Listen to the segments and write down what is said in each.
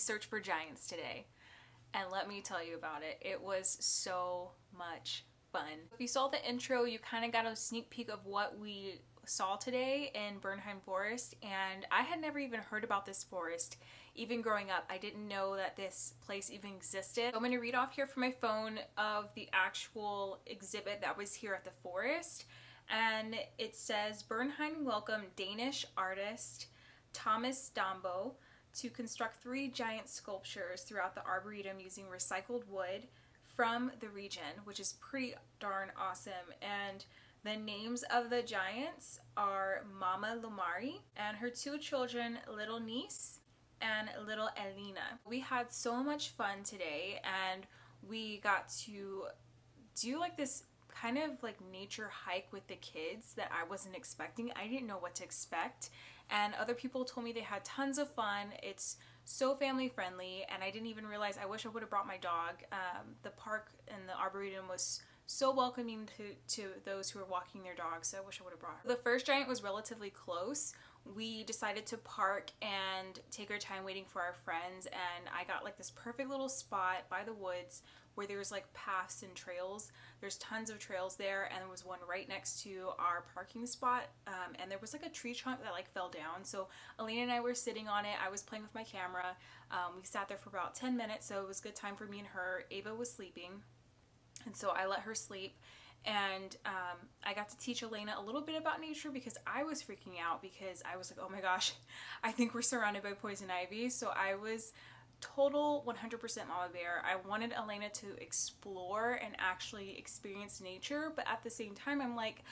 search for giants today, and let me tell you about it. It was so much fun. If you saw the intro, you kind of got a sneak peek of what we saw today in Bernheim Forest, and I had never even heard about this forest. Even growing up, I didn't know that this place even existed. So I'm going to read off here from my phone of the actual exhibit that was here at the forest, and it says, Bernheim welcomed Danish artist Thomas Dambo to construct 3 giant sculptures throughout the Arboretum using recycled wood from the region, which is pretty darn awesome. And the names of the giants are Mama Lumari and her 2 children, little niece and little Elena. We had so much fun today, and we got to do like this kind of like nature hike with the kids that I wasn't expecting. I didn't know what to expect, and other people told me they had tons of fun. It's so family friendly, and I didn't even realize. I wish I would have brought my dog. The park and the Arboretum was so welcoming to those who were walking their dogs, so I wish I would have brought her. The first giant was relatively close. We decided to park and take our time waiting for our friends, and I got like this perfect little spot by the woods where there's like paths and trails. There's tons of trails there, and there was one right next to our parking spot, and there was like a tree trunk that like fell down. So Elena and I were sitting on it. I was playing with my camera. We sat there for about 10 minutes, so it was a good time for me and her. Ava was sleeping, and so I let her sleep, and I got to teach Elena a little bit about nature because I was freaking out, because I was like, oh my gosh, I think we're surrounded by poison ivy. So I was total 100% mama bear. I wanted Elena to explore and actually experience nature, but at the same time I'm like,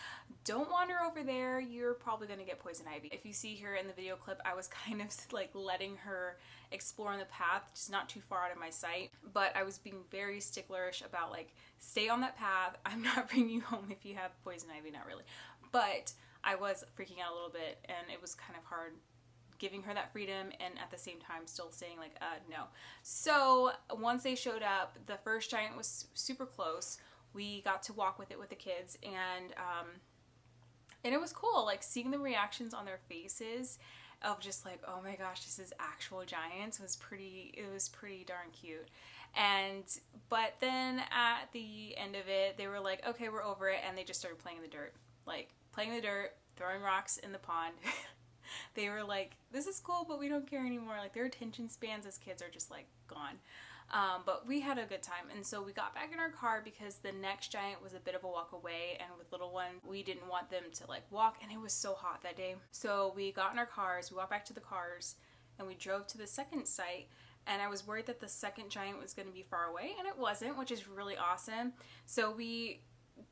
don't wander over there, you're probably gonna get poison ivy. If you see here in the video clip, I was kind of like letting her explore on the path, just not too far out of my sight, but I was being very sticklerish about like, stay on that path, I'm not bringing you home if you have poison ivy, not really. But I was freaking out a little bit, and it was kind of hard giving her that freedom and at the same time still saying like, no. So once they showed up, the first giant was super close. We got to walk with it with the kids, and it was cool, like seeing the reactions on their faces of just like, oh my gosh, this is actual giants. It was pretty darn cute. But then at the end of it, they were like, okay, we're over it, and they just started playing in the dirt. Like playing in the dirt, throwing rocks in the pond. They were like, this is cool, but we don't care anymore. Like their attention spans as kids are just like gone. But we had a good time, and so we got back in our car because the next giant was a bit of a walk away, and with little one, we didn't want them to like walk, and it was so hot that day. So we got in our cars, we walked back to the cars, and we drove to the second site, and I was worried that the second giant was going to be far away, and it wasn't, which is really awesome. So we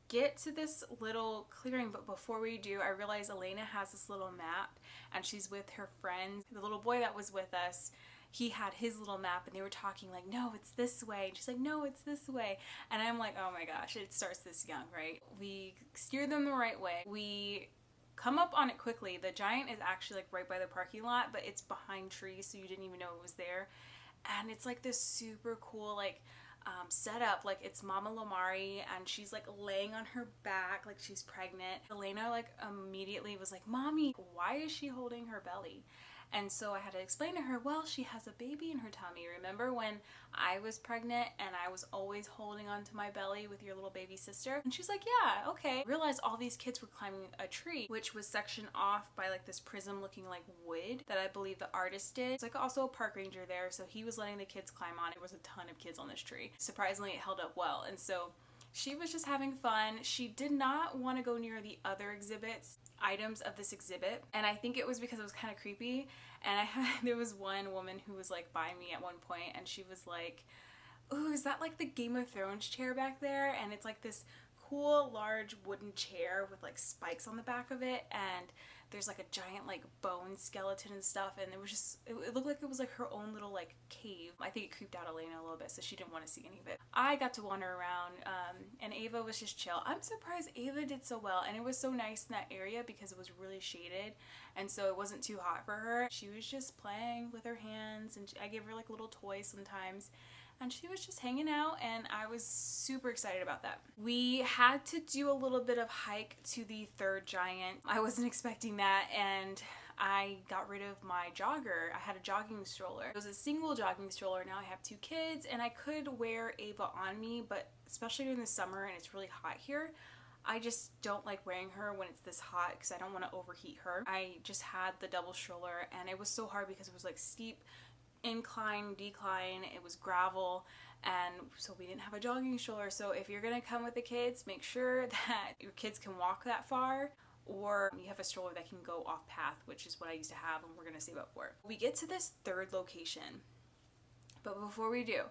get to this little clearing, but before we do, I realize Elena has this little map, and she's with her friends. The little boy that was with us, he had his little map, and they were talking like, no, it's this way, and she's like, no, it's this way, and I'm like, oh my gosh, it starts this young, right? We steer them the right way. We come up on it quickly. The giant is actually like right by the parking lot, but it's behind trees, so you didn't even know it was there. And it's like this super cool like setup. Like it's Mama Lomari, and she's like laying on her back like she's pregnant. Elena like immediately was like, Mommy, why is she holding her belly? And so I had to explain to her, well, she has a baby in her tummy. Remember when I was pregnant and I was always holding onto my belly with your little baby sister? And she's like, yeah, okay. I realized all these kids were climbing a tree, which was sectioned off by like this prism looking like wood that I believe the artist did. It's like also a park ranger there, so he was letting the kids climb on it. There was a ton of kids on this tree. Surprisingly, it held up well. And so she was just having fun. She did not want to go near the other items of this exhibit, and I think it was because it was kind of creepy. And there was one woman who was like by me at one point, and she was like, ooh, is that like the Game of Thrones chair back there? And it's like this cool large wooden chair with like spikes on the back of it, and there's like a giant like bone skeleton and stuff, and it was just, it looked like it was like her own little like cave. I think it creeped out Elena a little bit, so she didn't want to see any of it. I got to wander around, and Ava was just chill. I'm surprised Ava did so well, and it was so nice in that area because it was really shaded, and so it wasn't too hot for her. She was just playing with her hands, and I gave her like little toys sometimes, and she was just hanging out, and I was super excited about that. We had to do a little bit of hike to the third giant. I wasn't expecting that, and I got rid of my jogger. I had a jogging stroller. It was a single jogging stroller. Now I have 2 kids, and I could wear Ava on me, but especially during the summer and it's really hot here, I just don't like wearing her when it's this hot because I don't want to overheat her. I just had the double stroller, and it was so hard because it was like steep incline, decline, it was gravel, and so we didn't have a jogging stroller. So if you're gonna come with the kids, make sure that your kids can walk that far, or you have a stroller that can go off path, which is what I used to have and we're gonna save up for. We get to this 3rd location, but before we do,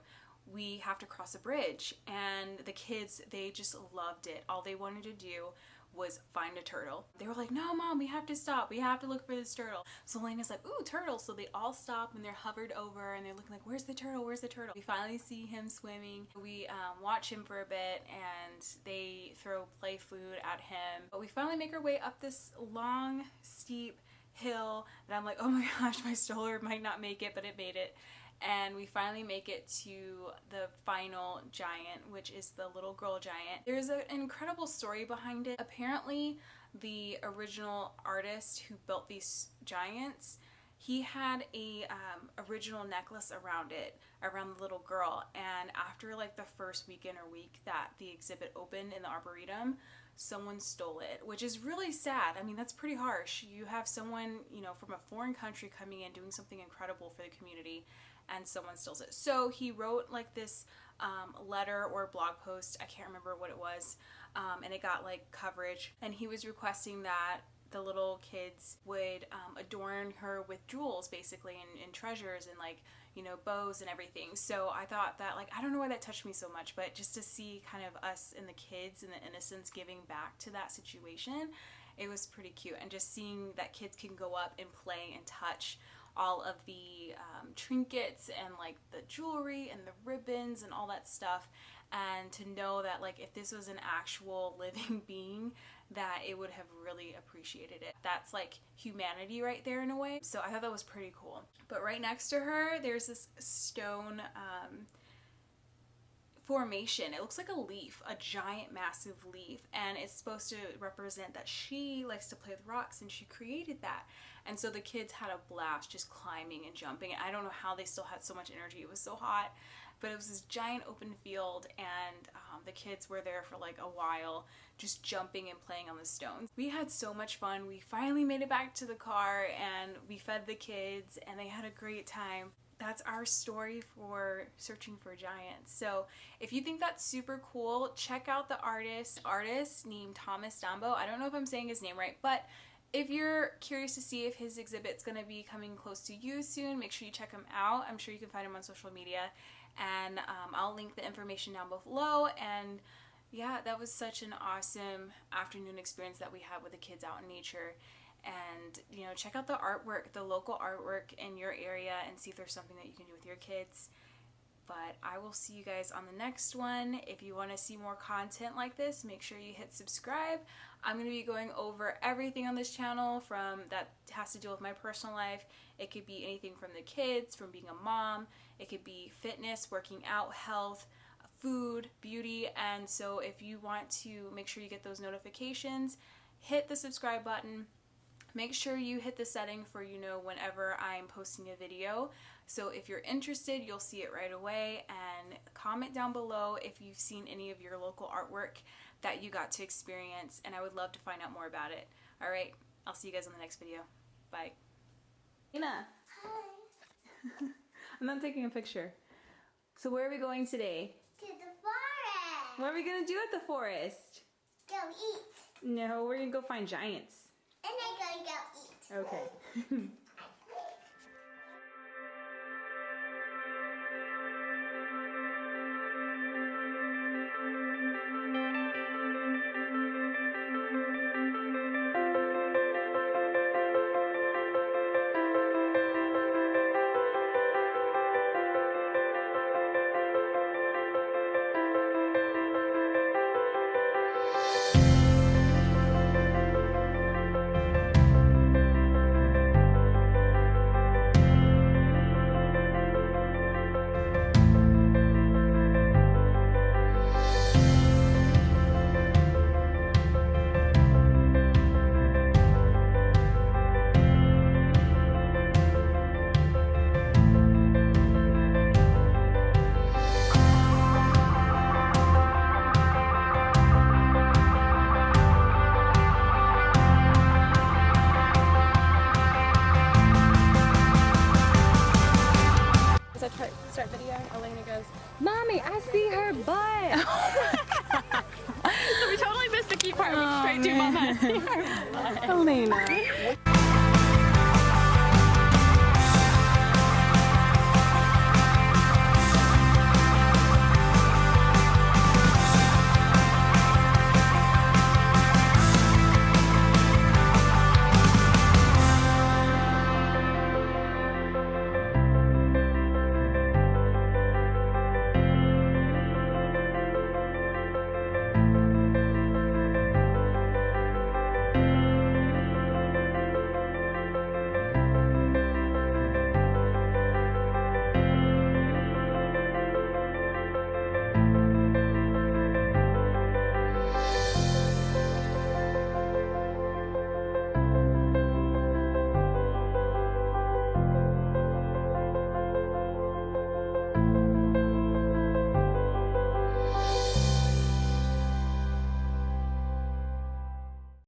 we have to cross a bridge, and the kids, they just loved it. All they wanted to do was find a turtle. They were like, no mom, we have to stop, we have to look for this turtle. So Elena's like, ooh, turtle. So they all stop and they're hovered over and they're looking like, where's the turtle, where's the turtle? We finally see him swimming. We watch him for a bit, and they throw play food at him. But we finally make our way up this long, steep hill, and I'm like, oh my gosh, my stroller might not make it, but it made it. And we finally make it to the final giant, which is the little girl giant. There's an incredible story behind it. Apparently, the original artist who built these giants, he had a original necklace around it, around the little girl. And after like the first weekend or week that the exhibit opened in the Arboretum, someone stole it, which is really sad. I mean, that's pretty harsh. You have someone, you know, from a foreign country coming in, doing something incredible for the community, and someone steals it. So he wrote like this letter or blog post, I can't remember what it was, and it got like coverage, and he was requesting that the little kids would adorn her with jewels basically, and treasures, and like, you know, bows and everything. So I thought that, like, I don't know why that touched me so much, but just to see kind of us and the kids and the innocence giving back to that situation, it was pretty cute. And just seeing that kids can go up and play and touch all of the trinkets and like the jewelry and the ribbons and all that stuff, and to know that like if this was an actual living being, that it would have really appreciated it. That's like humanity right there in a way. So I thought that was pretty cool. But right next to her, there's this stone formation. It looks like a leaf, a giant massive leaf, and it's supposed to represent that she likes to play with rocks and she created that. And so the kids had a blast just climbing and jumping, and I don't know how they still had so much energy. It was so hot, but it was this giant open field, and the kids were there for like a while just jumping and playing on the stones. We had so much fun. We finally made it back to the car, and we fed the kids, and they had a great time. That's our story for searching for giants. So if you think that's super cool, check out the artist named Thomas Dambo. I don't know if I'm saying his name right, but if you're curious to see if his exhibit's gonna be coming close to you soon, make sure you check him out. I'm sure you can find him on social media, and I'll link the information down below. And yeah, that was such an awesome afternoon experience that we had with the kids out in nature. And, you know, check out the artwork, the local artwork in your area, and see if there's something that you can do with your kids. But I will see you guys on the next one. If you want to see more content like this, make sure you hit subscribe. I'm going to be going over everything on this channel from that has to do with my personal life. It could be anything from the kids, from being a mom. It could be fitness, working out, health, food, beauty. And so if you want to make sure you get those notifications, hit the subscribe button. Make sure you hit the setting for, you know, whenever I'm posting a video. So if you're interested, you'll see it right away. And comment down below if you've seen any of your local artwork that you got to experience, and I would love to find out more about it. All right, I'll see you guys on the next video. Bye. Ina. Hi. I'm not taking a picture. So where are we going today? To the forest. What are we gonna do at the forest? Go eat. No, we're gonna go find giants. And I'm gonna go eat. Okay. Elena.